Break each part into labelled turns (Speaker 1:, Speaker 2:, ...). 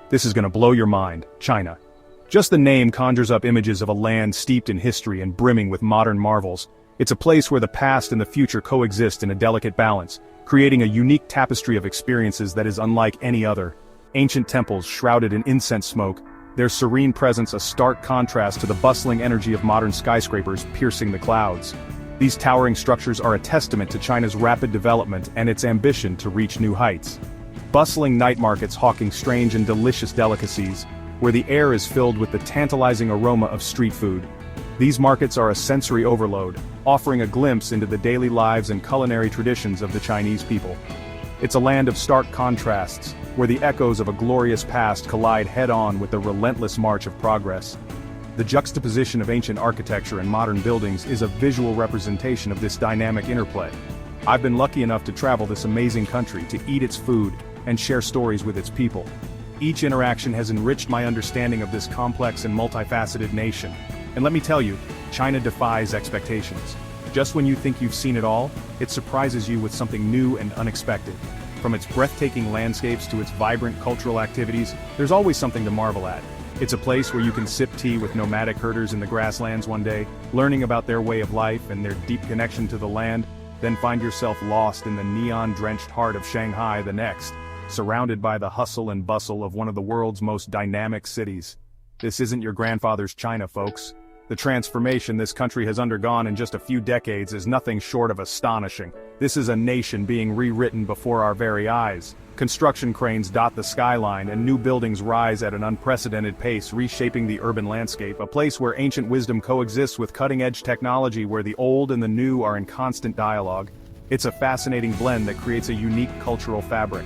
Speaker 1: This is gonna blow your mind, China. Just the name conjures up images of a land steeped in history and brimming with modern marvels. It's a place where the past and the future coexist in a delicate balance, creating a unique tapestry of experiences that is unlike any other. Ancient temples shrouded in incense smoke, their serene presence a stark contrast to the bustling energy of modern skyscrapers piercing the clouds. These towering structures are a testament to China's rapid development and its ambition to reach new heights. Bustling night markets hawking strange and delicious delicacies, where the air is filled with the tantalizing aroma of street food. These markets are a sensory overload, offering a glimpse into the daily lives and culinary traditions of the Chinese people. It's a land of stark contrasts, where the echoes of a glorious past collide head-on with the relentless march of progress. The juxtaposition of ancient architecture and modern buildings is a visual representation of this dynamic interplay. I've been lucky enough to travel this amazing country, to eat its food, and share stories with its people. Each interaction has enriched my understanding of this complex and multifaceted nation. And let me tell you, China defies expectations. Just when you think you've seen it all, it surprises you with something new and unexpected. From its breathtaking landscapes to its vibrant cultural activities, there's always something to marvel at. It's a place where you can sip tea with nomadic herders in the grasslands one day, learning about their way of life and their deep connection to the land, then find yourself lost in the neon-drenched heart of Shanghai the next, surrounded by the hustle and bustle of one of the world's most dynamic cities. This isn't your grandfather's China, folks. The transformation this country has undergone in just a few decades is nothing short of astonishing. This is a nation being rewritten before our very eyes. Construction cranes dot the skyline and new buildings rise at an unprecedented pace, reshaping the urban landscape, a place where ancient wisdom coexists with cutting-edge technology, where the old and the new are in constant dialogue. It's a fascinating blend that creates a unique cultural fabric,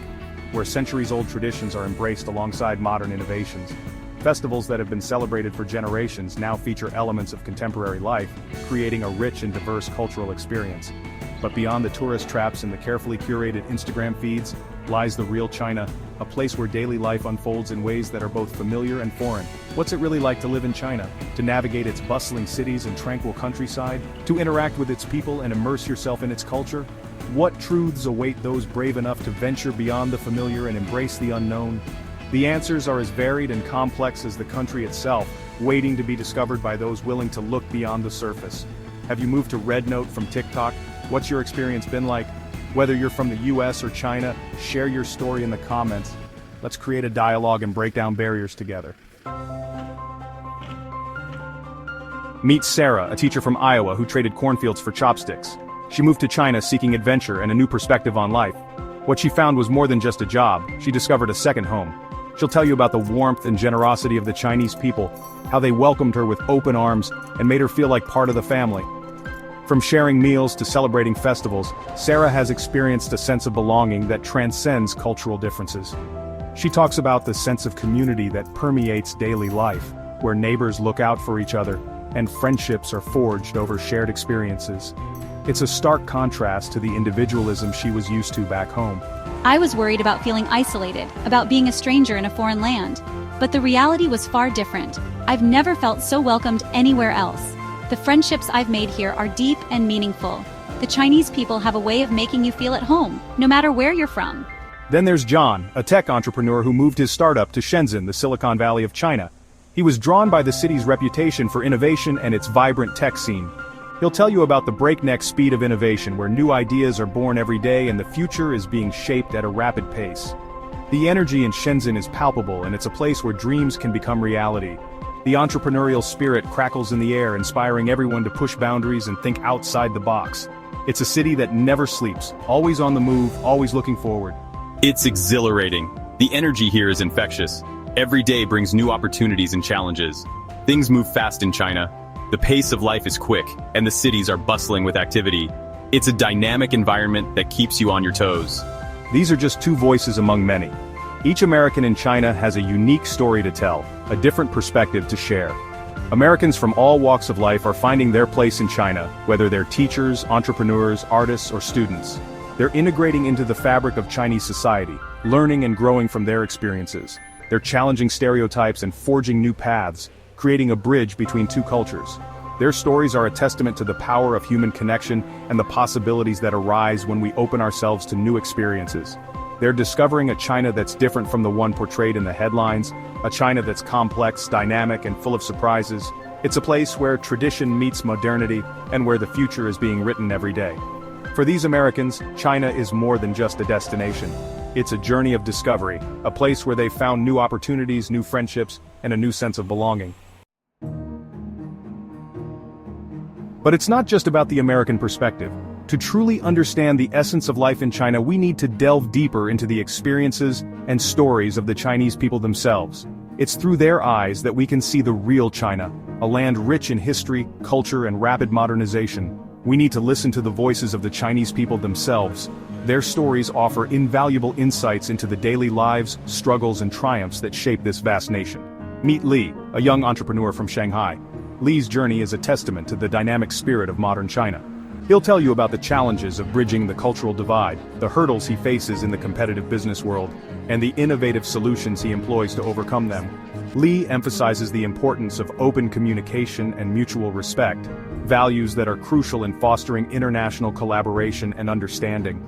Speaker 1: where centuries-old traditions are embraced alongside modern innovations. Festivals that have been celebrated for generations now feature elements of contemporary life, creating a rich and diverse cultural experience. But beyond the tourist traps and the carefully curated Instagram feeds, lies the real China, a place where daily life unfolds in ways that are both familiar and foreign. What's it really like to live in China? To navigate its bustling cities and tranquil countryside? To interact with its people and immerse yourself in its culture? What truths await those brave enough to venture beyond the familiar and embrace the unknown? The answers are as varied and complex as the country itself, waiting to be discovered by those willing to look beyond the surface. Have you moved to Red Note from TikTok? What's your experience been like? Whether you're from the US or China, share your story in the comments. Let's create a dialogue and break down barriers together. Meet Sarah, a teacher from Iowa who traded cornfields for chopsticks. She moved to China seeking adventure and a new perspective on life. What she found was more than just a job, she discovered a second home. She'll tell you about the warmth and generosity of the Chinese people, how they welcomed her with open arms and made her feel like part of the family. From sharing meals to celebrating festivals, Sarah has experienced a sense of belonging that transcends cultural differences. She talks about the sense of community that permeates daily life, where neighbors look out for each other, and friendships are forged over shared experiences. It's a stark contrast to the individualism she was used to back home.
Speaker 2: I was worried about feeling isolated, about being a stranger in a foreign land. But the reality was far different. I've never felt so welcomed anywhere else. The friendships I've made here are deep and meaningful. The Chinese people have a way of making you feel at home, no matter where you're from.
Speaker 1: Then there's John, a tech entrepreneur who moved his startup to Shenzhen, the Silicon Valley of China. He was drawn by the city's reputation for innovation and its vibrant tech scene. He'll tell you about the breakneck speed of innovation, where new ideas are born every day and the future is being shaped at a rapid pace. The energy in Shenzhen is palpable, and it's a place where dreams can become reality. The entrepreneurial spirit crackles in the air, inspiring everyone to push boundaries and think outside the box. It's a city that never sleeps, always on the move, always looking forward.
Speaker 3: It's exhilarating. The energy here is infectious. Every day brings new opportunities and challenges. Things move fast in China. The pace of life is quick, and the cities are bustling with activity. It's a dynamic environment that keeps you on your toes.
Speaker 1: These are just two voices among many. Each American in China has a unique story to tell, a different perspective to share. Americans from all walks of life are finding their place in China, whether they're teachers, entrepreneurs, artists, or students. They're integrating into the fabric of Chinese society, learning and growing from their experiences. They're challenging stereotypes and forging new paths, creating a bridge between two cultures. Their stories are a testament to the power of human connection and the possibilities that arise when we open ourselves to new experiences. They're discovering a China that's different from the one portrayed in the headlines, a China that's complex, dynamic, and full of surprises. It's a place where tradition meets modernity, and where the future is being written every day. For these Americans, China is more than just a destination. It's a journey of discovery, a place where they've found new opportunities, new friendships, and a new sense of belonging. But it's not just about the American perspective. To truly understand the essence of life in China, we need to delve deeper into the experiences and stories of the Chinese people themselves. It's through their eyes that we can see the real China, a land rich in history, culture, and rapid modernization. We need to listen to the voices of the Chinese people themselves. Their stories offer invaluable insights into the daily lives, struggles, and triumphs that shape this vast nation. Meet Li, a young entrepreneur from Shanghai. Li's journey is a testament to the dynamic spirit of modern China. He'll tell you about the challenges of bridging the cultural divide, the hurdles he faces in the competitive business world, and the innovative solutions he employs to overcome them. Li emphasizes the importance of open communication and mutual respect, values that are crucial in fostering international collaboration and understanding.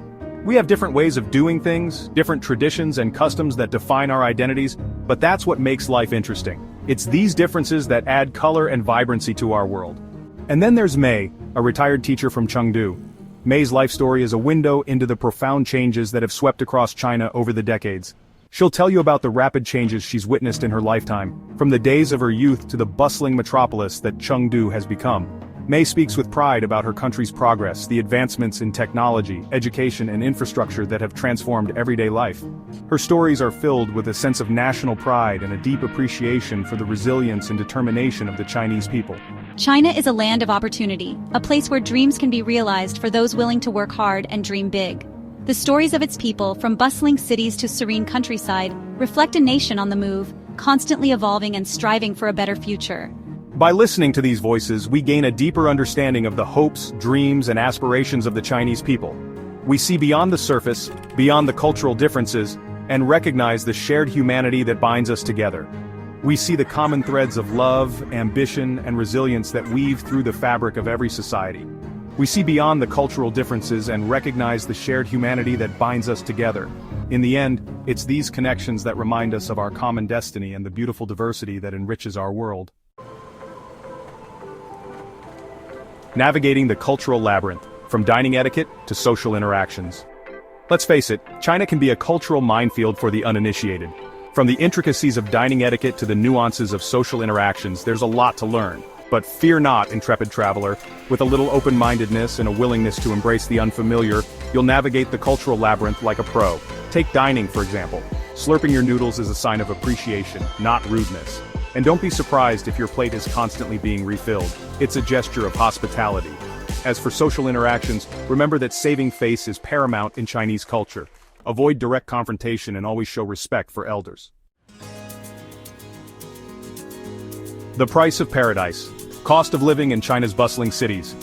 Speaker 1: We have different ways of doing things, different traditions and customs that define our identities, but that's what makes life interesting. It's these differences that add color and vibrancy to our world. And then there's Mei, a retired teacher from Chengdu. Mei's life story is a window into the profound changes that have swept across China over the decades. She'll tell you about the rapid changes she's witnessed in her lifetime, from the days of her youth to the bustling metropolis that Chengdu has become. Mei speaks with pride about her country's progress, the advancements in technology, education, and infrastructure that have transformed everyday life. Her stories are filled with a sense of national pride and a deep appreciation for the resilience and determination of the Chinese people.
Speaker 2: China is a land of opportunity, a place where dreams can be realized for those willing to work hard and dream big. The stories of its people, from bustling cities to serene countryside, reflect a nation on the move, constantly evolving and striving for a better future.
Speaker 1: By listening to these voices, we gain a deeper understanding of the hopes, dreams, and aspirations of the Chinese people. We see beyond the surface, beyond the cultural differences, and recognize the shared humanity that binds us together. We see the common threads of love, ambition, and resilience that weave through the fabric of every society. We see beyond the cultural differences and recognize the shared humanity that binds us together. In the end, it's these connections that remind us of our common destiny and the beautiful diversity that enriches our world. Navigating the cultural labyrinth, from dining etiquette to social interactions. Let's face it, China can be a cultural minefield for the uninitiated. From the intricacies of dining etiquette to the nuances of social interactions, there's a lot to learn. But fear not, intrepid traveler. With a little open-mindedness and a willingness to embrace the unfamiliar, you'll navigate the cultural labyrinth like a pro. Take dining, for example. Slurping your noodles is a sign of appreciation, not rudeness. And don't be surprised if your plate is constantly being refilled. It's a gesture of hospitality. As for social interactions, remember that saving face is paramount in Chinese culture. Avoid direct confrontation and always show respect for elders. The price of paradise. Cost of living in China's bustling cities.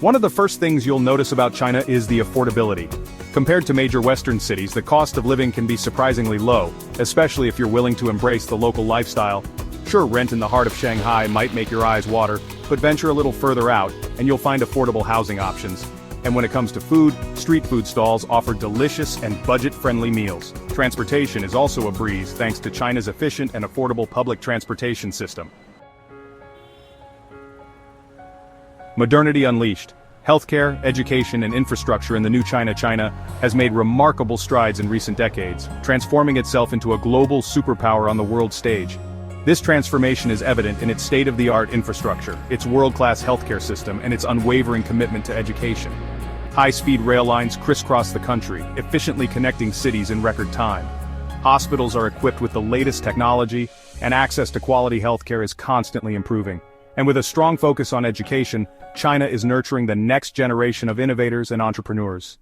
Speaker 1: One of the first things you'll notice about China is the affordability. Compared to major Western cities, the cost of living can be surprisingly low, especially if you're willing to embrace the local lifestyle. Sure, rent in the heart of Shanghai might make your eyes water, but venture a little further out, and you'll find affordable housing options. And when it comes to food, street food stalls offer delicious and budget-friendly meals. Transportation is also a breeze thanks to China's efficient and affordable public transportation system. Modernity unleashed. Healthcare, education, and infrastructure in the new China has made remarkable strides in recent decades, transforming itself into a global superpower on the world stage. This transformation is evident in its state-of-the-art infrastructure, its world-class healthcare system, and its unwavering commitment to education. High-speed rail lines crisscross the country, efficiently connecting cities in record time. Hospitals are equipped with the latest technology, and access to quality healthcare is constantly improving. And with a strong focus on education, China is nurturing the next generation of innovators and entrepreneurs.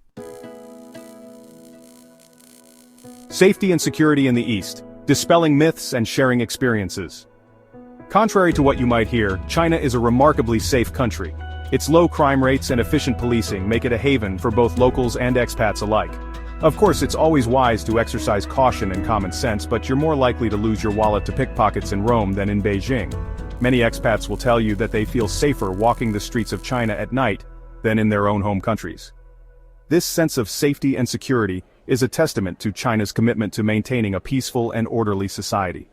Speaker 1: Safety and security in the East. Dispelling myths and sharing experiences. Contrary to what you might hear, China is a remarkably safe country. Its low crime rates and efficient policing make it a haven for both locals and expats alike. Of course, it's always wise to exercise caution and common sense, but you're more likely to lose your wallet to pickpockets in Rome than in Beijing. Many expats will tell you that they feel safer walking the streets of China at night than in their own home countries. This sense of safety and security is a testament to China's commitment to maintaining a peaceful and orderly society.